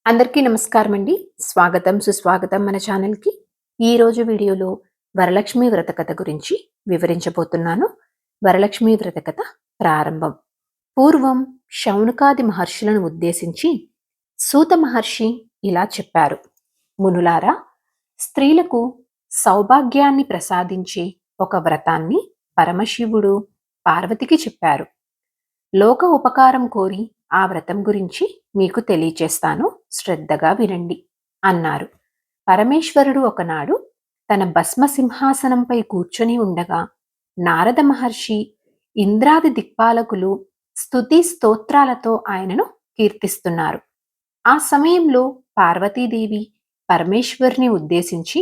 అందరికీ నమస్కారం అండి. స్వాగతం, సుస్వాగతం మన ఛానల్‌కి. ఈరోజు వీడియోలో వరలక్ష్మి వ్రత కథ గురించి వివరించబోతున్నాను. వరలక్ష్మి వ్రత కథ ప్రారంభం. పూర్వం శౌనకాది మహర్షులను ఉద్దేశించి సూత మహర్షి ఇలా చెప్పారు. మునులారా, స్త్రీలకు సౌభాగ్యాన్ని ప్రసాదించే ఒక వ్రతాన్ని పరమశివుడు పార్వతికి చెప్పారు. లోక ఉపకారం కోరి ఆ వ్రతం గురించి మీకు తెలియచేస్తాను, శ్రద్ధగా వినండి అన్నారు. పరమేశ్వరుడు ఒకనాడు తన భస్మ సింహాసనంపై కూర్చొని ఉండగా నారద మహర్షి, ఇంద్రాది దిక్పాలకులు స్తుతి స్తోత్రాలతో ఆయనను కీర్తిస్తున్నారు. ఆ సమయంలో పార్వతీదేవి పరమేశ్వరుని ఉద్దేశించి,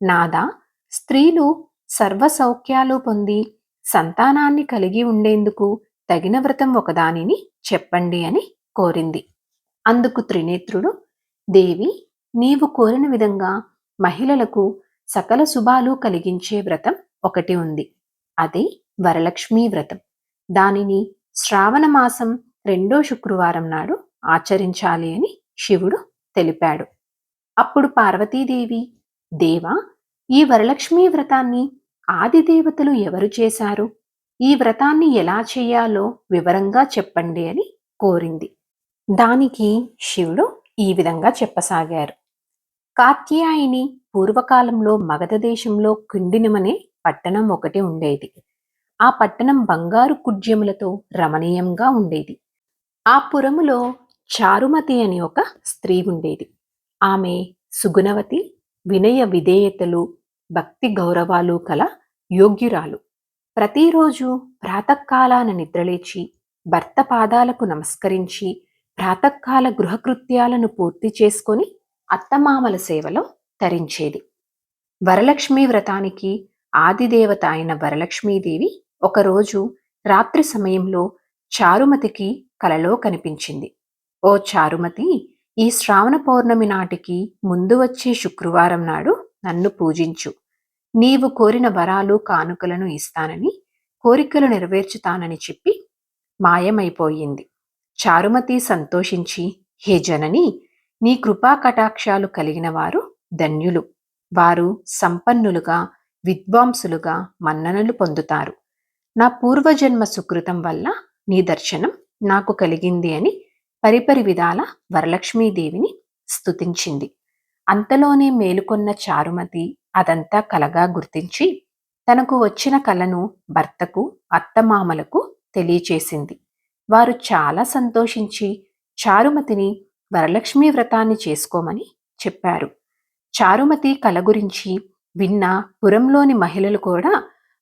నాదా, స్త్రీలు సర్వ సౌఖ్యాలు పొంది సంతానాన్ని కలిగి ఉండేందుకు తగిన వ్రతం ఒకదానిని చెప్పండి అని కోరింది. అందుకు త్రినేత్రుడు, దేవి, నీవు కోరిన విధంగా మహిళలకు సకల శుభాలు కలిగించే వ్రతం ఒకటి ఉంది. అదే వరలక్ష్మీ వ్రతం. దానిని శ్రావణ మాసం 2వ శుక్రవారం నాడు ఆచరించాలి అని శివుడు తెలిపాడు. అప్పుడు పార్వతీదేవి, దేవా, ఈ వరలక్ష్మీ వ్రతాన్ని ఆదిదేవతలు ఎవరు చేశారు? ఈ వ్రతాన్ని ఎలా చేయాలో వివరంగా చెప్పండి అని కోరింది. దానికి శివుడు ఈ విధంగా చెప్పసాగారు. కాత్యాయని పూర్వకాలంలో మగధ దేశంలో కుండినమనే పట్టణం ఒకటి ఉండేది. ఆ పట్టణం బంగారు కుడ్యములతో రమణీయంగా ఉండేది. ఆ పురములో చారుమతి అని ఒక స్త్రీ ఉండేది. ఆమె సుగుణవతి, వినయ విధేయతలు, భక్తి గౌరవాలు కల యోగ్యురాలు. ప్రతిరోజు ప్రాతకాలాన నిద్రలేచి భర్త పాదాలకు నమస్కరించి ప్రాతకాల గృహకృత్యాలను పూర్తి చేసుకొని అత్తమామల సేవలో తరించేది. వరలక్ష్మీ వ్రతానికి ఆదిదేవత అయిన వరలక్ష్మీదేవి ఒకరోజు రాత్రి సమయంలో చారుమతికి కలలో కనిపించింది. ఓ చారుమతి, ఈ శ్రావణ పౌర్ణమి నాటికి ముందు వచ్చే శుక్రవారం నాడు నన్ను పూజించు. నీవు కోరిన వరాలు కానుకలను ఇస్తానని, కోరికలు నెరవేర్చుతానని చెప్పి మాయమైపోయింది. చారుమతి సంతోషించి, హే జనని, నీ కృపా కటాక్షాలు కలిగిన వారు ధన్యులు. వారు సంపన్నులుగా, విద్వాంసులుగా మన్ననలు పొందుతారు. నా పూర్వజన్మ సుకృతం వల్ల నీ దర్శనం నాకు కలిగింది అని పరిపరి విధాల వరలక్ష్మీదేవిని స్తుతించింది. అంతలోనే మేలుకొన్న చారుమతి అదంతా కలగా గుర్తించి తనకు వచ్చిన కలను భర్తకు, అత్తమామలకు తెలియచేసింది. వారు చాలా సంతోషించి చారుమతిని వరలక్ష్మీ వ్రతాన్ని చేసుకోమని చెప్పారు. చారుమతి కల గురించి విన్న పురంలోని మహిళలు కూడా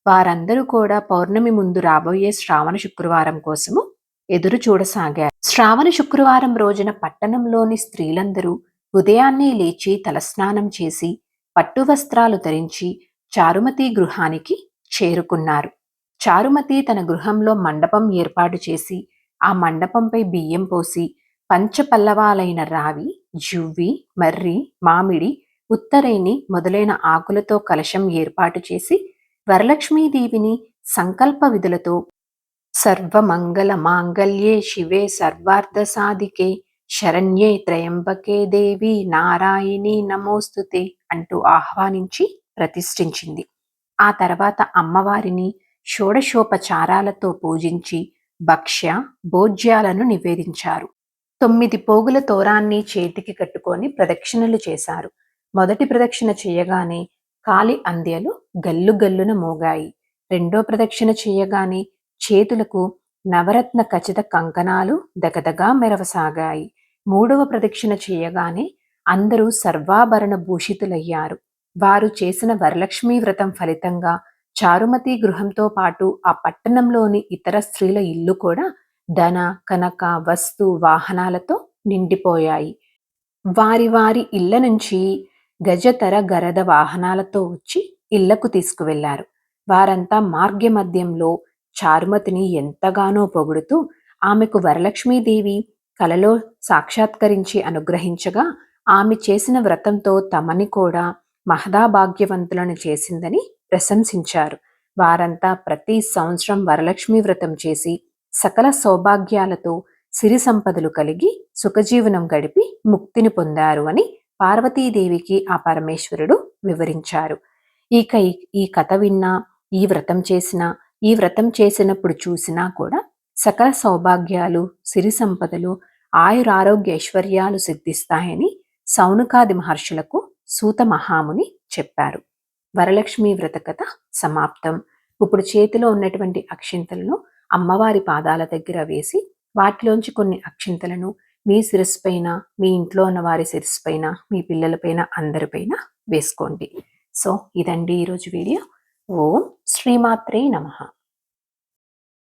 వారందరూ కూడా పౌర్ణమి ముందు రాబోయే శ్రావణ శుక్రవారం కోసము ఎదురు చూడసాగారు. శ్రావణ శుక్రవారం రోజున పట్టణంలోని స్త్రీలందరూ ఉదయాన్నే లేచి తలస్నానం చేసి పట్టు వస్త్రాలు ధరించి చారుమతి గృహానికి చేరుకున్నారు. చారుమతి తన గృహంలో మండపం ఏర్పాటు చేసి ఆ మండపంపై బియ్యం పోసి పంచపల్లవాలైన రావి, జువ్వి, మర్రి, మామిడి, ఉత్తరేణి మొదలైన ఆకులతో కలశం ఏర్పాటు చేసి వరలక్ష్మీదేవిని సంకల్ప విధులతో సర్వమంగళ మాంగళ్యే శివే సర్వార్థ సాధికే శరణ్యే త్రయంబకే దేవి నారాయణి నమోస్తుతే అంటూ ఆహ్వానించి ప్రతిష్ఠించింది. ఆ తర్వాత అమ్మవారిని షోడశోపచారాలతో పూజించి భక్ష్య భోజ్యాలను నివేదించారు. 9 పోగుల తోరాన్ని చేతికి కట్టుకొని ప్రదక్షిణలు చేశారు. మొదటి ప్రదక్షిణ చేయగానే కాలి అంద్యలు గల్లు గల్లున మోగాయి. రెండో ప్రదక్షిణ చేయగానే చేతులకు నవరత్న ఖచిత కంకణాలు దగదగా మెరవసాగాయి. మూడవ ప్రదక్షిణ చేయగానే అందరూ సర్వాభరణ భూషితులయ్యారు. వారు చేసిన వరలక్ష్మీ వ్రతం ఫలితంగా చారుమతి గృహంతో పాటు ఆ పట్టణంలోని ఇతర స్త్రీల ఇల్లు కూడా ధన, కనక, వస్తు, వాహనాలతో నిండిపోయాయి. వారి వారి ఇళ్ల నుంచి గజతర గరద వాహనాలతో వచ్చి ఇళ్లకు తీసుకువెళ్లారు. వారంతా మార్గమధ్యంలో చారుమతిని ఎంతగానో పొగుడుతూ ఆమెకు వరలక్ష్మీదేవి కలలో సాక్షాత్కరించి అనుగ్రహించగా ఆమె చేసిన వ్రతంతో తమని కూడా మహదాభాగ్యవంతులను చేసిందని ప్రశంసించారు. వారంతా ప్రతి సంవత్సరం వరలక్ష్మీ వ్రతం చేసి సకల సౌభాగ్యాలతో సిరి సంపదలు కలిగి సుఖజీవనం గడిపి ముక్తిని పొందారు అని పార్వతీదేవికి ఆ పరమేశ్వరుడు వివరించారు. ఇక ఈ కథ విన్నా, ఈ వ్రతం చేసినా, ఈ వ్రతం చేసినప్పుడు చూసినా కూడా సకల సౌభాగ్యాలు, సిరి సంపదలు, ఆయురారోగ్య ఐశ్వర్యాలు సిద్ధిస్తాయని సౌనకాది మహర్షులకు సూత మహాముని చెప్పారు. వరలక్ష్మి వ్రత కథ సమాప్తం. ఇప్పుడు చేతిలో ఉన్నటువంటి అక్షింతలను అమ్మవారి పాదాల దగ్గర వేసి వాటిలోంచి కొన్ని అక్షింతలను మీ శిరస్సుపైన, మీ ఇంట్లో ఉన్న వారి శిరస్సుపైన, మీ పిల్లలపైన, అందరిపైన వేసుకోండి. సో ఇదండి ఈరోజు వీడియో. ఓం శ్రీమాత్రే నమః.